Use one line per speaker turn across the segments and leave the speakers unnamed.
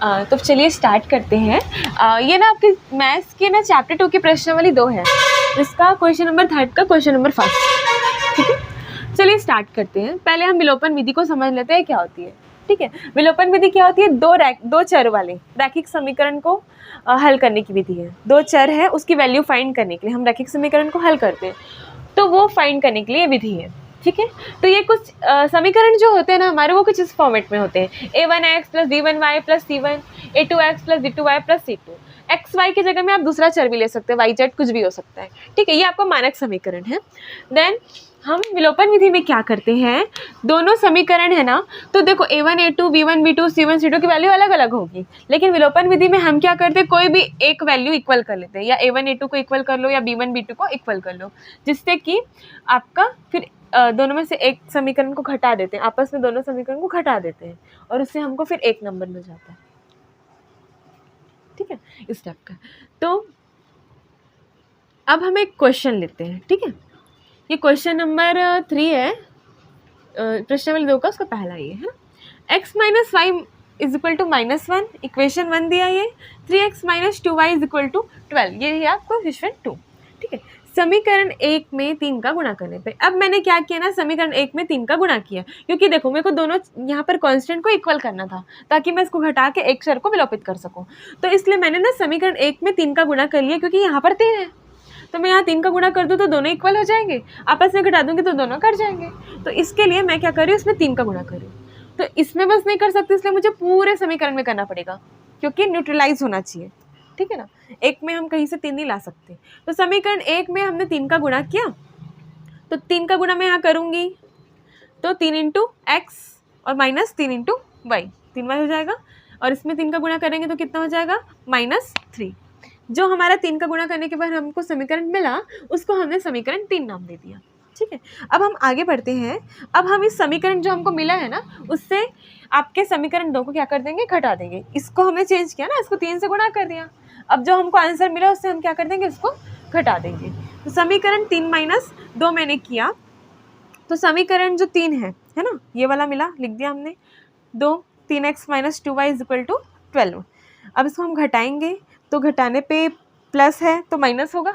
तो चलिए स्टार्ट करते हैं। ये ना आपके मैथ्स के ना चैप्टर 2 की प्रश्नावली 2 है, इसका क्वेश्चन नंबर 3 का क्वेश्चन नंबर 1, ठीक है। चलिए स्टार्ट करते हैं। पहले हम विलोपन विधि को समझ लेते हैं क्या होती है, ठीक है। विलोपन विधि क्या होती है? दो चर वाले रैखिक समीकरण को हल करने की विधि है। दो चर है, उसकी वैल्यू फाइंड करने के लिए हम रैखिक समीकरण को हल करते हैं, तो वो फाइंड करने के लिए विधि है, ठीक है। तो ये कुछ समीकरण जो होते हैं ना हमारे, वो कुछ इस फॉर्मेट में होते हैं। a1x plus b1y plus c1, a2x plus b2y plus c2। X y की जगह में आप दूसरा चर भी ले सकते हैं, वाई जेड कुछ भी हो सकता है, ठीक है। ये आपका मानक समीकरण है। देन हम विलोपन विधि में क्या करते हैं, दोनों समीकरण है ना, तो देखो a1 a2 b1 b2 c1 c2 की वैल्यू अलग अलग होगी, लेकिन विलोपन विधि में हम क्या करते हैं, कोई भी एक वैल्यू इक्वल कर लेते हैं, या a1 a2 को इक्वल कर लो या b1 b2 को इक्वल कर लो, जिससे कि आपका फिर दोनों में से एक समीकरण को घटा देते हैं, आपस में दोनों समीकरण को घटा देते हैं, और उससे हमको फिर एक नंबर मिल जाता है, ठीक है, इस टाइप का। तो अब हम एक क्वेश्चन लेते हैं, ठीक है। ये क्वेश्चन नंबर 3 है, प्रश्नावली 2 का, उसका पहला ये है। x minus y is equal to -1, equation 1 दिया ये। 3x minus 2y is equal to 12, ये है आपको क्वेश्चन 2, ठीक है। समीकरण 1 में 3 का गुणा करने पे, अब मैंने क्या किया ना, समीकरण 1 में 3 का गुणा किया, क्योंकि देखो मेरे को दोनों यहाँ पर कांस्टेंट को इक्वल करना था, ताकि मैं इसको घटा के एक चर को विलोपित कर सकूँ। तो इसलिए मैंने ना समीकरण 1 में 3 का गुणा कर लिया, क्योंकि यहाँ पर 3 है, तो मैं यहाँ 3 का गुणा कर दूँ तो दोनों इक्वल हो जाएंगे, आपस में घटा दूंगी तो दोनों कट जाएंगे। तो इसके लिए मैं क्या कर रही हूँ, इसमें 3 का गुणा कर रही हूँ। तो इसमें बस नहीं कर सकती, इसलिए मुझे पूरे समीकरण में करना पड़ेगा, क्योंकि न्यूट्रलाइज होना चाहिए, ठीक है ना। एक में हम कहीं से 3 नहीं ला सकते। तो समीकरण 1 में हमने 3 का गुणा किया, तो 3 का गुणा मैं यहाँ करूँगी, तो 3 इंटू एक्स और माइनस 3 इंटू वाई, 3y हो जाएगा, और इसमें 3 का गुणा करेंगे तो कितना हो जाएगा, -3। जो हमारा 3 का गुणा करने के बाद हमको समीकरण मिला, उसको हमने समीकरण 3 नाम दे दिया, ठीक है। अब हम आगे बढ़ते हैं। अब हम इस समीकरण जो हमको मिला है ना, उससे आपके समीकरण 2 को क्या कर देंगे, घटा देंगे। इसको हमने चेंज किया ना, इसको 3 से गुणा कर दिया। अब जो हमको आंसर मिला उससे हम क्या कर देंगे, उसको घटा देंगे। तो समीकरण 3 माइनस 2 मैंने किया, तो समीकरण जो 3 है ना, ये वाला मिला, लिख दिया हमने 2, 3x minus 2y is equal to 12। अब इसको हम घटाएंगे, तो घटाने पे प्लस है तो माइनस होगा,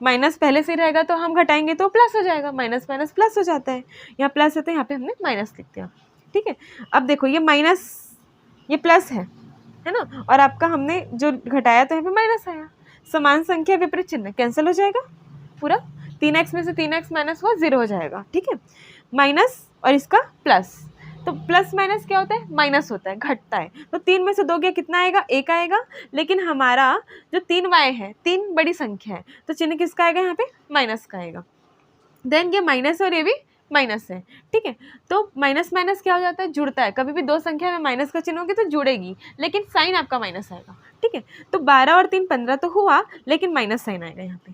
माइनस पहले से रहेगा तो हम घटाएंगे तो प्लस हो जाएगा, माइनस माइनस प्लस हो जाता है, यहाँ प्लस है तो यहाँ पे हमने माइनस लिख दिया, ठीक है। अब देखो ये माइनस, ये प्लस है ना, और आपका हमने जो घटाया तो यहाँ पे माइनस आया, समान संख्या विपरीत चिन्ह कैंसिल हो जाएगा पूरा, 3x में से 3x माइनस हुआ 0 हो जाएगा, ठीक है। माइनस और इसका प्लस, तो प्लस माइनस क्या होता है, माइनस होता है, घटता है। तो 3 में से 2 गया, कितना आएगा, 1 आएगा, लेकिन हमारा जो 3y है, 3 बड़ी संख्या है, तो चिन्ह किसका आएगा, यहाँ पे माइनस का आएगा। देन ये माइनस और ये भी माइनस है, ठीक है। तो माइनस माइनस क्या हो जाता है, जुड़ता है। कभी भी दो संख्या में माइनस का चिन्ह होगी तो जुड़ेगी, लेकिन साइन आपका माइनस आएगा, ठीक है। तो 12 और 3 15 तो हुआ, लेकिन माइनस साइन आएगा यहाँ पे,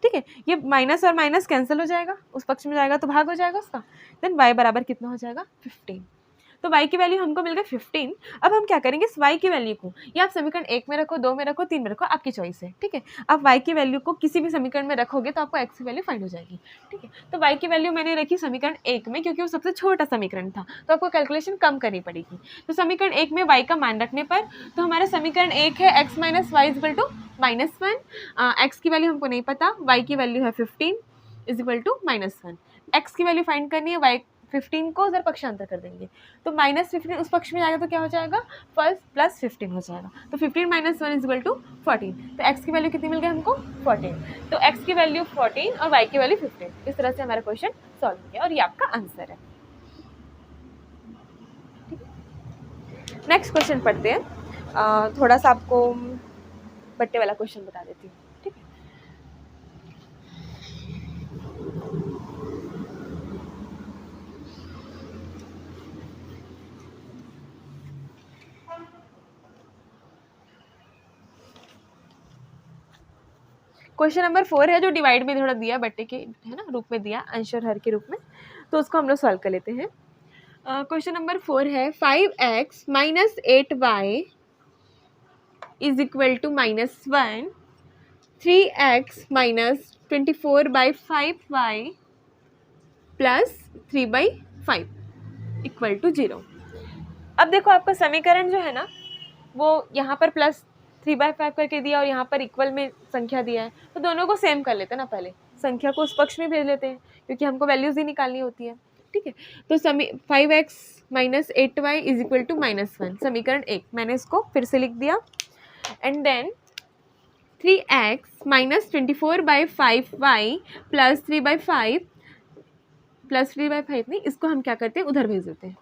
ठीक है। ये माइनस और माइनस कैंसिल हो जाएगा, उस पक्ष में जाएगा तो भाग हो जाएगा उसका। देन y बराबर कितना हो जाएगा, 15। तो y की वैल्यू हमको मिल गई 15। अब हम क्या करेंगे, इस y की वैल्यू को, या आप समीकरण 1 में रखो, 2 में रखो, 3 में रखो, आपकी चॉइस है, ठीक है। आप y की वैल्यू को किसी भी समीकरण में रखोगे तो आपको x की वैल्यू फाइंड हो जाएगी, ठीक है। तो y की वैल्यू मैंने रखी समीकरण 1 में, क्योंकि वो सबसे छोटा समीकरण था, तो आपको कैलकुलेशन कम करनी पड़ेगी। तो समीकरण 1 में y का मान रखने पर, तो हमारा समीकरण 1 है x minus y is equal to -1, x की वैल्यू हमको नहीं पता, y की वैल्यू है 15 इज इक्वल टू -1। x की वैल्यू फाइंड करनी है, y 15 को उधर पक्षांतर कर देंगे, तो -15 उस पक्ष में जाएगा तो क्या हो जाएगा, फर्स्ट प्लस 15 हो जाएगा, तो 15 माइनस 1 इज इक्वल टू 14। तो x की वैल्यू कितनी मिल गई हमको, 14। तो x की वैल्यू 14 और y की वैल्यू 15। इस तरह से हमारा क्वेश्चन सॉल्व हो गया, और ये आपका आंसर है। नेक्स्ट क्वेश्चन पढ़ते हैं। थोड़ा सा आपको बट्टे वाला क्वेश्चन बता देती हूँ, ठीक है। क्वेश्चन नंबर 4 है, जो डिवाइड में थोड़ा दिया, बट्टे के है ना रूप में दिया, अंश और हर के रूप में, तो उसको हम लोग सॉल्व कर लेते हैं। क्वेश्चन नंबर 4 है, 5x minus 8y is equal to -1, 3x minus 24/5y plus 3/5 equal to 0। अब देखो आपका समीकरण जो है ना, वो यहाँ पर प्लस 3/5 करके दिया और यहाँ पर इक्वल में संख्या दिया है, तो दोनों को सेम कर लेते हैं ना, पहले संख्या को उस पक्ष में भेज लेते हैं क्योंकि हमको वैल्यूज़ ही निकालनी होती है, ठीक है। तो 5x minus 8y is equal to -1, समीकरण 1 मैंने इसको फिर से लिख दिया। And then 3x minus 24/5y plus 3/5 नहीं, इसको हम क्या करते हैं, उधर भेज देते हैं।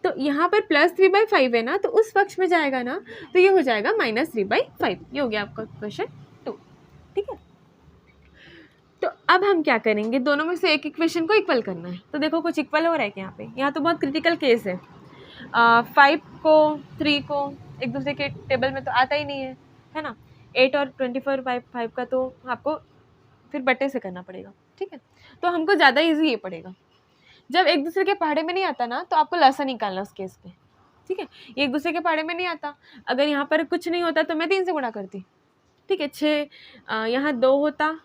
तो यहाँ पर प्लस 3/5 है ना, तो उस पक्ष में जाएगा ना, तो ये हो जाएगा -3/5। ये हो गया आपका क्वेश्चन 2, ठीक है। तो अब हम क्या करेंगे, दोनों में से एक इक्वेशन को इक्वल करना है। तो देखो कुछ इक्वल हो रहा है क्या यहाँ पे, यहाँ तो बहुत क्रिटिकल केस है। 5 को 3 को एक दूसरे के टेबल में तो आता ही नहीं है ना। 8 और 24/5 का तो आपको फिर बट्टे से करना पड़ेगा, ठीक है। तो हमको ज़्यादा ईजी ये पड़ेगा। जब एक दूसरे के पहाड़े में नहीं आता ना, तो आपको लसा निकालना उस केस में, ठीक है। ये एक दूसरे के पहाड़े में नहीं आता, अगर यहाँ पर कुछ नहीं होता तो मैं 3 से गुणा करती, ठीक है। 6 यहाँ 2 होता,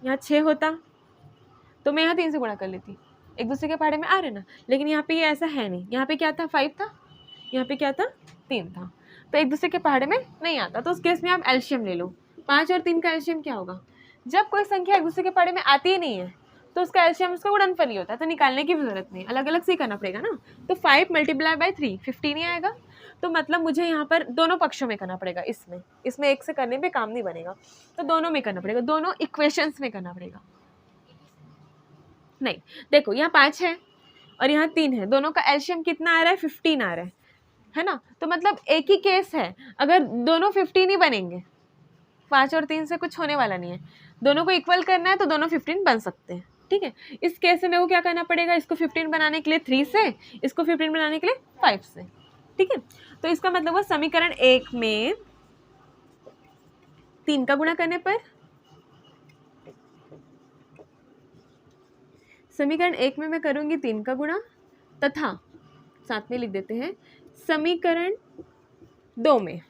यहाँ 6 होता, तो मैं यहाँ 3 से गुणा कर लेती। एक दूसरे के पहाड़े में आ रहे ना, लेकिन यहाँ पे ये ऐसा है नहीं। यहाँ पे क्या था, 5 था, यहाँ पे क्या था, 3 था, तो एक दूसरे के पहाड़े में नहीं आता। तो उस केस में आप एलसीएम ले लो। 5 और 3 का एलसीएम क्या होगा, जब कोई संख्या एक दूसरे के पहाड़े में आती ही नहीं है तो उसका एलसीएम उसका गुणनफल ही होता है, तो निकालने की भी जरूरत नहीं, अलग अलग से ही करना पड़ेगा ना। तो 5 × 3 15 ही आएगा। तो मतलब मुझे यहाँ पर दोनों पक्षों में करना पड़ेगा, इसमें एक से करने पे काम नहीं बनेगा, तो दोनों में करना पड़ेगा, दोनों इक्वेशंस में करना पड़ेगा। नहीं देखो, यहाँ 5 है और यहाँ 3 है, दोनों का एलसीएम कितना आ रहा है, 15 आ रहा है ना। तो मतलब एक ही केस है, अगर दोनों 15 ही बनेंगे, 5 और 3 से कुछ होने वाला नहीं है, दोनों को इक्वल करना है तो दोनों 15 बन सकते हैं, ठीक है। इस केस में मेरे को क्या करना पड़ेगा, इसको 15 बनाने के लिए 3 से, इसको 15 बनाने के लिए 5 से, ठीक है। तो इसका मतलब वो समीकरण 1 में 3 का गुणा करने पर, समीकरण 1 में मैं करूंगी 3 का गुणा, तथा साथ में लिख देते हैं समीकरण 2 में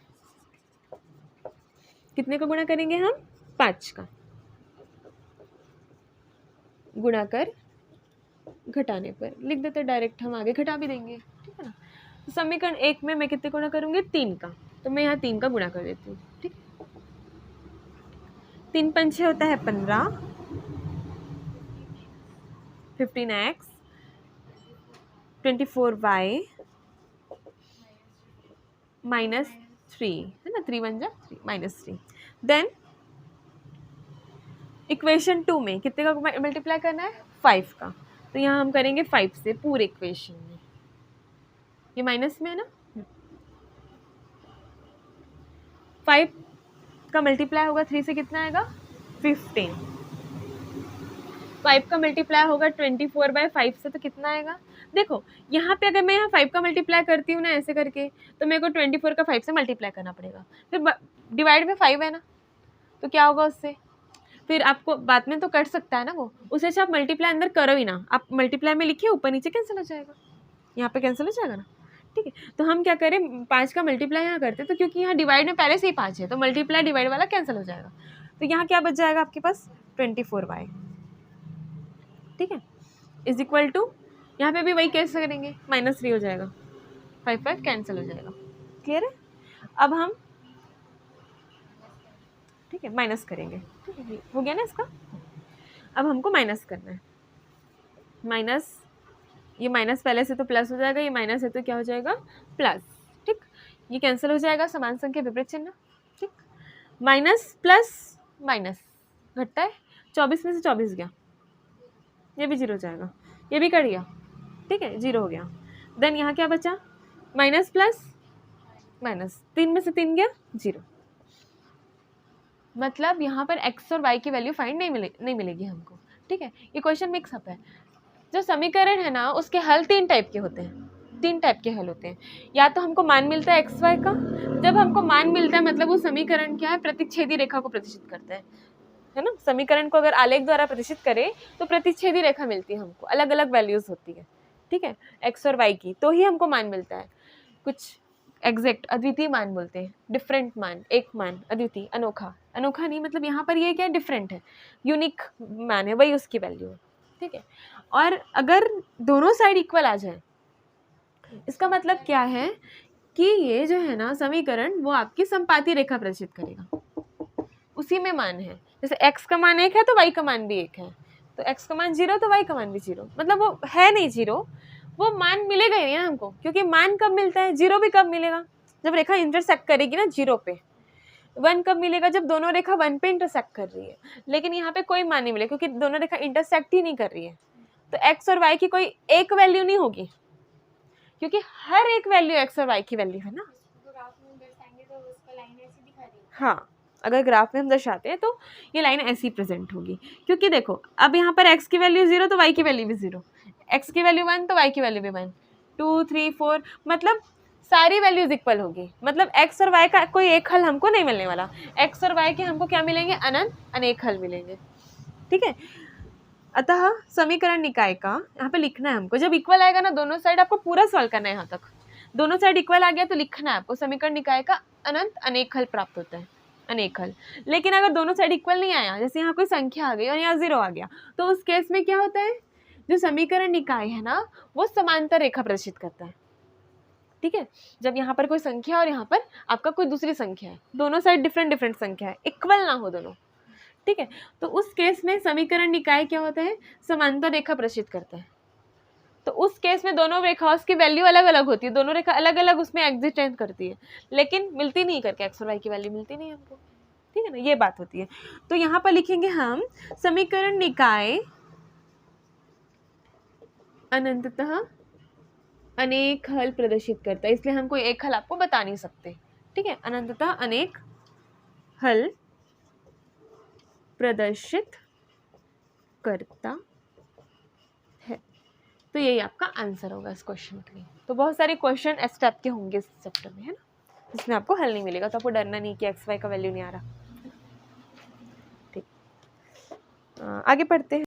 कितने का गुणा करेंगे हम, 5 का गुणा कर घटाने पर लिख देते, डायरेक्ट हम आगे घटा भी देंगे, ठीक है ना। तो समीकरण 1 में मैं कितने गुणा करूंगी, 3 का, तो मैं यहाँ 3 का गुणा कर देती हूँ, ठीक। 3 पंचे होता है 15, 15x 24y -3 है ना, 3 बन जा 3 -3। देन इक्वेशन 2 में कितने का मल्टीप्लाई करना है, 5 का, तो यहाँ हम करेंगे 5 से पूरे इक्वेशन में, ये माइनस में है ना, 5 का मल्टीप्लाई होगा 3 से कितना आएगा, 15। 5 का मल्टीप्लाई होगा 24/5 से, तो कितना आएगा, देखो यहाँ पे अगर मैं यहाँ 5 का मल्टीप्लाई करती हूँ ना ऐसे करके, तो मेरे को 24 का 5 से मल्टीप्लाई करना पड़ेगा, फिर डिवाइड में 5 है ना, तो क्या होगा उससे, फिर आपको बाद में तो कट सकता है ना वो, उसे अच्छा आप मल्टीप्लाई अंदर करो ही ना, आप मल्टीप्लाई में लिखिए, ऊपर नीचे कैंसिल हो जाएगा, यहाँ पे कैंसिल हो जाएगा ना, ठीक है। तो हम क्या करें, 5 का मल्टीप्लाई यहाँ करते, तो क्योंकि यहाँ डिवाइड में पहले से ही 5 है, तो मल्टीप्लाई डिवाइड वाला कैंसिल हो जाएगा, तो यहाँ क्या बच जाएगा आपके पास, 24y, ठीक है, इज इक्वल टू, यहाँ पे भी वही कैसे करेंगे, -3 हो जाएगा, 5 कैंसिल हो जाएगा, क्लियर है। अब हम, ठीक है, माइनस करेंगे, ठीक है, हो गया ना इसका। अब हमको माइनस करना है, माइनस, ये माइनस पहले से तो प्लस हो जाएगा, ये माइनस है तो क्या हो जाएगा, प्लस, ठीक, ये कैंसिल हो जाएगा, समान संख्या विपरीत चिन्ह, ठीक, माइनस प्लस माइनस घटता है, 24 में से 24 गया, ये भी 0 हो जाएगा, ये भी कट गया, ठीक है, 0 हो गया। देन यहाँ क्या बचा, माइनस प्लस माइनस, 3 में से 3 गया, 0, मतलब यहाँ पर x और y की वैल्यू फाइंड नहीं मिलेगी हमको, ठीक है। ये क्वेश्चन मिक्सअप है। जो समीकरण है ना, उसके हल 3 टाइप के होते हैं, 3 टाइप के हल होते हैं। या तो हमको मान मिलता है x y का, जब हमको मान मिलता है मतलब वो समीकरण क्या है, प्रतिच्छेदी रेखा को प्रतिष्ठित करता है ना। समीकरण को अगर आलेख द्वारा प्रतिष्ठित करें तो प्रतिच्छेदी रेखा मिलती है हमको, अलग अलग वैल्यूज होती है, ठीक है, x और y की, तो ही हमको मान मिलता है। कुछ एग्जैक्ट अद्वितीय मान बोलते हैं, डिफरेंट मान, एक मान, अद्वितीय, अनोखा, अनोखा नहीं मतलब यहाँ पर ये क्या है, डिफरेंट है, यूनिक मान है, वही उसकी वैल्यू है, ठीक है। और अगर दोनों साइड इक्वल आ जाए, इसका मतलब क्या है, कि ये जो है ना समीकरण वो आपकी समपाती रेखा प्रदर्शित करेगा, उसी में मान है। जैसे x का मान 1 है तो y का मान भी 1 है, तो x का मान 0 तो y का मान भी 0, मतलब वो है नहीं 0, वो मान मिलेगा ही नहीं ना हमको, क्योंकि मान कब मिलता है, 0 भी कब मिलेगा, जब रेखा इंटरसेक्ट करेगी ना 0 पे। 1 कब मिलेगा, जब दोनों रेखा 1 पे इंटरसेक्ट कर रही है, लेकिन यहाँ पे कोई मान नहीं मिलेगा क्योंकि दोनों रेखा इंटरसेक्ट ही नहीं कर रही है, तो x और y की कोई एक वैल्यू नहीं होगी, क्योंकि हर एक वैल्यू x और y की वैल्यू है ना। हाँ, अगर ग्राफ में हम दर्शाते हैं तो ये लाइन ऐसी प्रेजेंट होगी, क्योंकि देखो अब यहाँ पर x की वैल्यू 0 तो y की वैल्यू भी 0, x की वैल्यू 1 तो y की वैल्यू भी 1, 2 3 4, मतलब सारी वैल्यूज इक्वल होगी, मतलब x और y का कोई एक हल हमको नहीं मिलने वाला, x और y के हमको क्या मिलेंगे, अनंत अनेक हल मिलेंगे, ठीक है। अतः समीकरण निकाय का यहाँ पे लिखना है हमको, जब इक्वल आएगा ना दोनों साइड आपको पूरा सॉल्व करना है, यहाँ तक दोनों साइड इक्वल आ गया तो लिखना है आपको समीकरण निकाय का अनंत अनेक हल प्राप्त होता है, अनेक हल। लेकिन अगर दोनों साइड इक्वल नहीं आया, जैसे यहाँ कोई संख्या आ गई और यहाँ 0 आ गया, तो उस केस में क्या होता है, जो समीकरण निकाय है ना वो समांतर रेखा प्रदर्शित करता है, ठीक है। जब यहाँ पर कोई संख्या और यहाँ पर आपका कोई दूसरी संख्या है, दोनों साइड डिफरेंट संख्या है, इक्वल ना हो दोनों, ठीक है, तो उस केस में समीकरण निकाय क्या होता है, समांतर रेखा प्रदर्शित करता है। तो उस केस में दोनों रेखाओं की वैल्यू अलग अलग होती है, दोनों रेखा अलग अलग उसमें एग्जिस्टेंस करती है, लेकिन मिलती नहीं करके, x और y की वैल्यू मिलती नहीं हमको, ठीक है ना, ये बात होती है। तो यहाँ पर लिखेंगे हम समीकरण निकाय अनंततः अनेक हल प्रदर्शित करता है, इसलिए हम कोई एक हल आपको बता नहीं सकते, ठीक है, अनंततः अनेक हल प्रदर्शित करता है। तो यही आपका आंसर होगा इस क्वेश्चन के लिए। तो बहुत सारे क्वेश्चन इस टाइप के होंगे इस चैप्टर में, है ना, जिसमें आपको हल नहीं मिलेगा, तो आपको डरना नहीं कि x y का वैल्यू नहीं आ रहा, ठीक। आगे पढ़ते हैं।